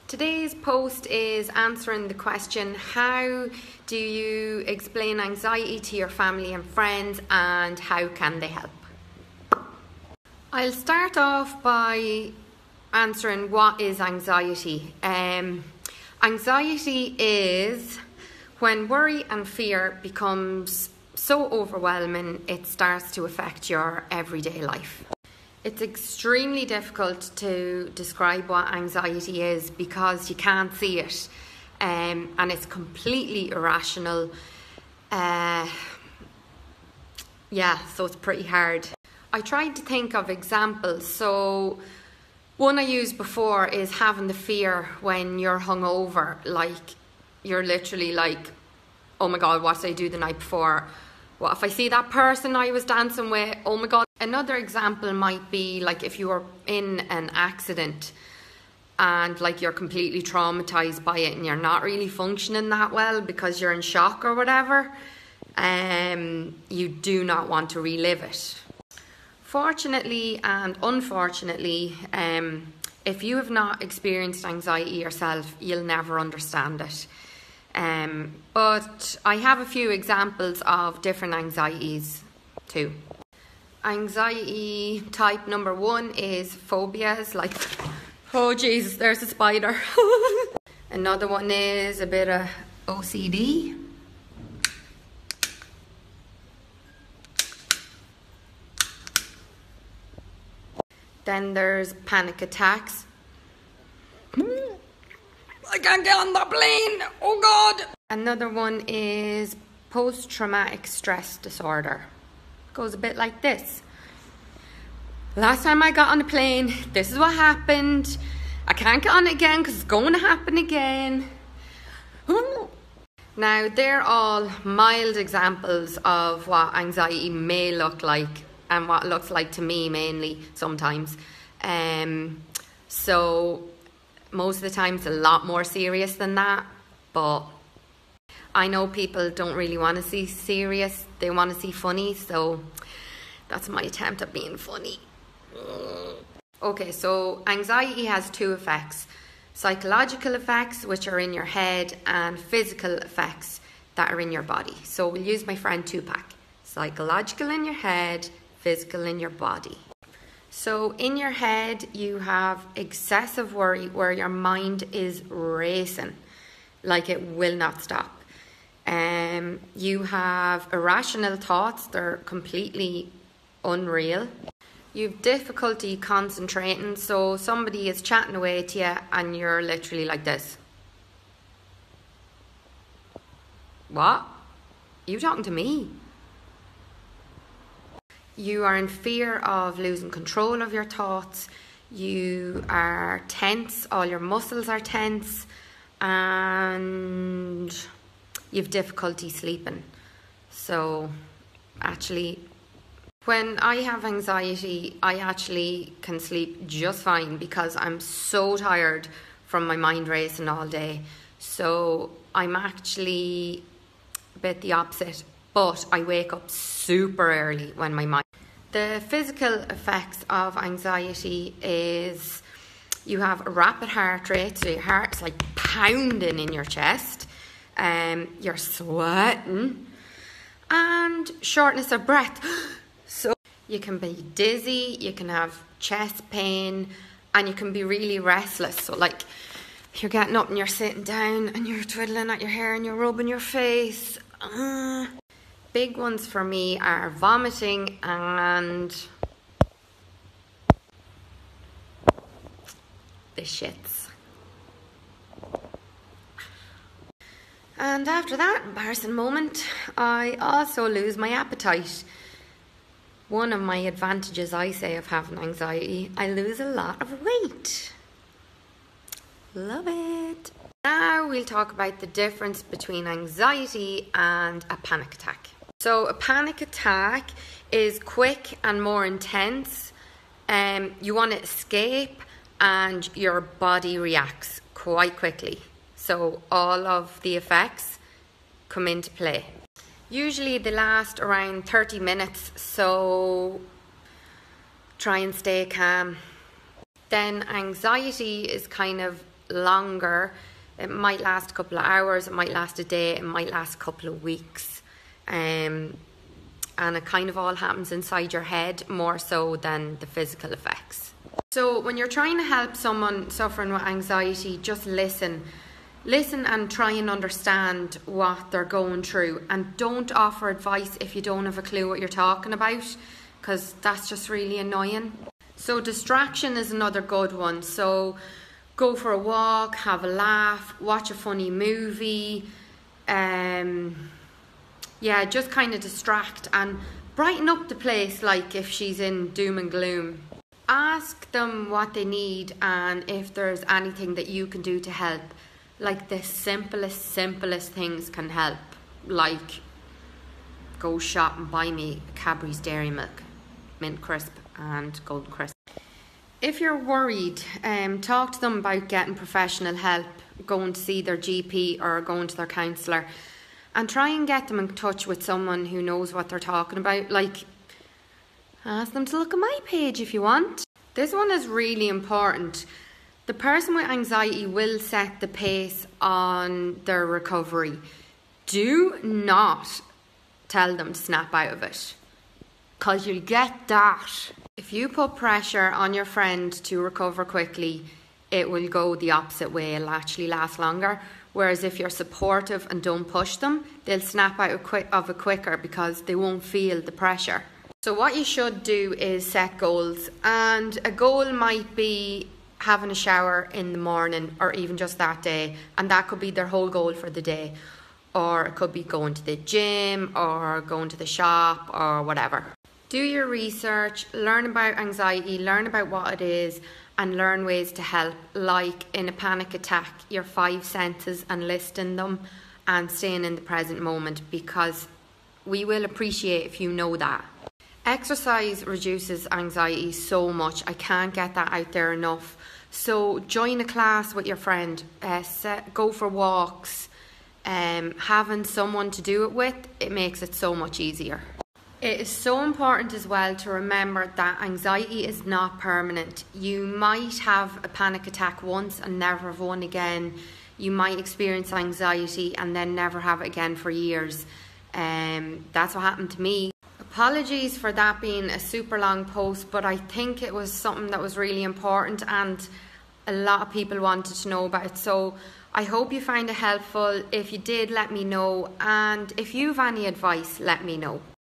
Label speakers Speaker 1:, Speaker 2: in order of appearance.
Speaker 1: Today's post is answering the question, how do you explain anxiety to your family and friends, and how can they help? I'll start off by answering what is anxiety. Anxiety is when worry and fear becomes so overwhelming it starts to affect your everyday life. It's extremely difficult to describe what anxiety is because you can't see it, and it's completely irrational. So it's pretty hard. I tried to think of examples. So one I used before is having the fear when you're hungover, like you're literally like, oh my God, what did I do the night before? What if I see that person I was dancing with? Oh my God. Another example might be like if you were in an accident and like you're completely traumatized by it and you're not really functioning that well because you're in shock or whatever, you do not want to relive it. Fortunately and unfortunately, if you have not experienced anxiety yourself, you'll never understand it. But I have a few examples of different anxieties too. Anxiety type number 1 is phobias, like, oh Jesus, there's a spider. Another one is a bit of OCD. Then there's panic attacks. I can't get on the plane, oh God. Another one is post-traumatic stress disorder. Goes a bit like this. Last time I got on a plane, this is what happened. I can't get on it again because it's going to happen again. Now, they're all mild examples of what anxiety may look like and what it looks like to me mainly sometimes. So most of the time it's a lot more serious than that, but I know people don't really want to see serious, they want to see funny, so that's my attempt at being funny. Okay, so anxiety has 2 effects: psychological effects, which are in your head, and physical effects that are in your body. So we'll use my friend Tupac. Psychological in your head, physical in your body. So in your head, you have excessive worry where your mind is racing, like it will not stop. You have irrational thoughts, they're completely unreal. You have difficulty concentrating, so somebody is chatting away to you and you're literally like this. What? Are you talking to me? You are in fear of losing control of your thoughts. You are tense, all your muscles are tense, and you have difficulty sleeping. So actually, when I have anxiety, I actually can sleep just fine because I'm so tired from my mind racing all day. So I'm actually a bit the opposite, but I wake up super early when my mind... The physical effects of anxiety is you have a rapid heart rate, so your heart's like pounding in your chest, you're sweating, and shortness of breath. So you can be dizzy, you can have chest pain, and you can be really restless. So like you're getting up and you're sitting down and you're twiddling at your hair and you're rubbing your face. Big ones for me are vomiting and the shits. And after that embarrassing moment, I also lose my appetite. One of my advantages, I say, of having anxiety, I lose a lot of weight. Love it. Now we'll talk about the difference between anxiety and a panic attack. So a panic attack is quick and more intense. You want to escape and your body reacts quite quickly. So all of the effects come into play. Usually they last around 30 minutes, so try and stay calm. Then anxiety is kind of longer. It might last a couple of hours, it might last a day, it might last a couple of weeks. And it kind of all happens inside your head more so than the physical effects. So when you're trying to help someone suffering with anxiety, just listen. Listen and try and understand what they're going through, and don't offer advice if you don't have a clue what you're talking about, because that's just really annoying. So distraction is another good one. So go for a walk, have a laugh, watch a funny movie. Just kind of distract and brighten up the place, like if she's in doom and gloom. Ask them what they need and if there's anything that you can do to help. Like the simplest things can help. Like go shop and buy me Cadbury's Dairy Milk, Mint Crisp and Golden Crisp. If you're worried, talk to them about getting professional help, going to see their GP or going to their counsellor, and try and get them in touch with someone who knows what they're talking about. Like, ask them to look at my page if you want. This one is really important. The person with anxiety will set the pace on their recovery. Do not tell them to snap out of it, because you'll get that. If you put pressure on your friend to recover quickly, it will go the opposite way. It'll actually last longer. Whereas if you're supportive and don't push them, they'll snap out of it quicker because they won't feel the pressure. So what you should do is set goals. And a goal might be having a shower in the morning, or even just that day. And that could be their whole goal for the day. Or it could be going to the gym or going to the shop or whatever. Do your research, learn about anxiety, learn about what it is, and learn ways to help, like in a panic attack, your 5 senses and listing them and staying in the present moment, because we will appreciate if you know that. Exercise reduces anxiety so much. I can't get that out there enough. So join a class with your friend, go for walks. Having someone to do it with, it makes it so much easier. It is so important as well to remember that anxiety is not permanent. You might have a panic attack once and never have one again. You might experience anxiety and then never have it again for years. That's what happened to me. Apologies for that being a super long post, but I think it was something that was really important and a lot of people wanted to know about it. So I hope you find it helpful. If you did, let me know. And if you have any advice, let me know.